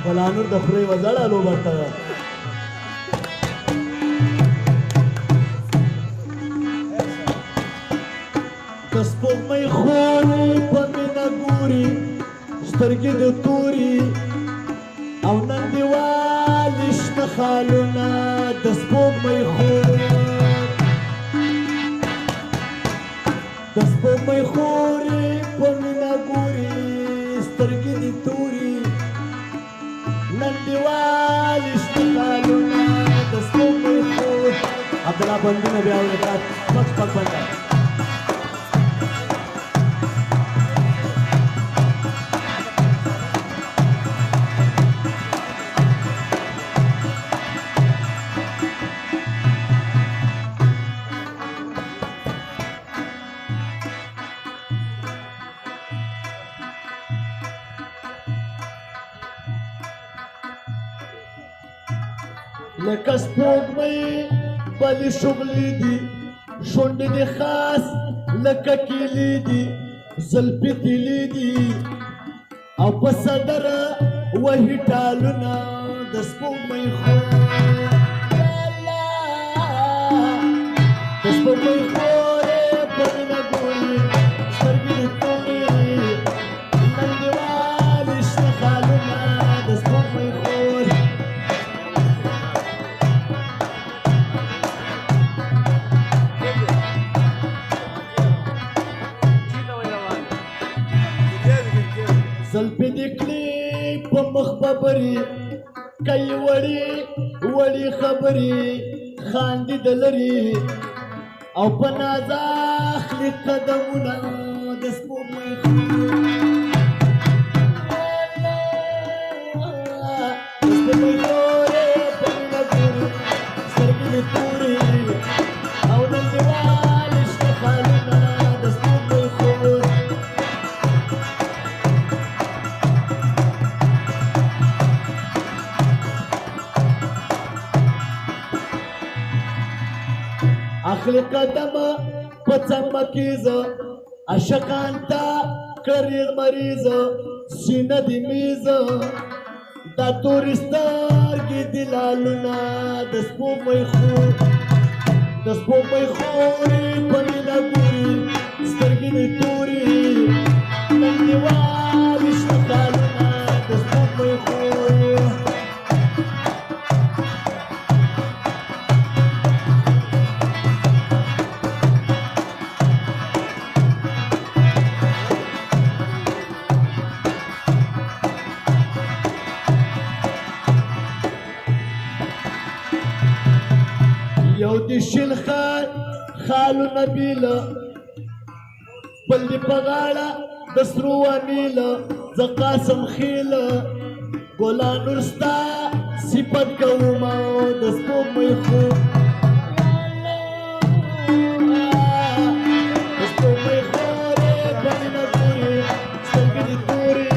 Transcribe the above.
بلانور د خوري وزړه لو برته سپوږمۍ خوري په مینه ګوري سترګې د توري او نن دیوالې شنه خالونه د سپوږمۍ خوري د سپوږمۍ خوري په مینه ګوري سترګې د توري نن دیوالې شنه خالونه د سپوږمۍ خوري عبدالله بندونه بیا ورکات مخ پک بنده لکه سپوږمۍ بلې شغلې دي شونډې دې خاص لکه کیلې دي زلفې تیلې دي او په صدره وهي ټالونه د سپوږمۍ خور د سپوږمۍ خورې په مینه ګوري سترګې دې تورې نن دیوالې شنه خالونه د سپوږمۍ خور زلفې دې کړې په مخ ببرې کوي وړې وړې خبرې خاندي د لرې او په ناز اخلي قدمونه د سپوږمۍ د سپوږمۍ خورې په مینه ګوري سترګې دې تورې او نن دیوالې شنه خالونه د سپوږمۍ خور اخلی قدم په څمکیزه عاشقان ته کړي مریضه سینه دې میزه دا تورې سترګې دې لالونه د سپوږمۍ خور د سپوږمۍ خورې په مینه ګوري سترګې دې تورې نن دیوالې شنه خالونه د سپوږمۍ خور یو د شین خالونه بیله بل دې په غاړه د سرو امیله زه قاسم خیله ګلانور ستا صفت کومه د سپوږمۍ خور د سپوږمۍ خورې په مینه ګوري سترګې دې تورې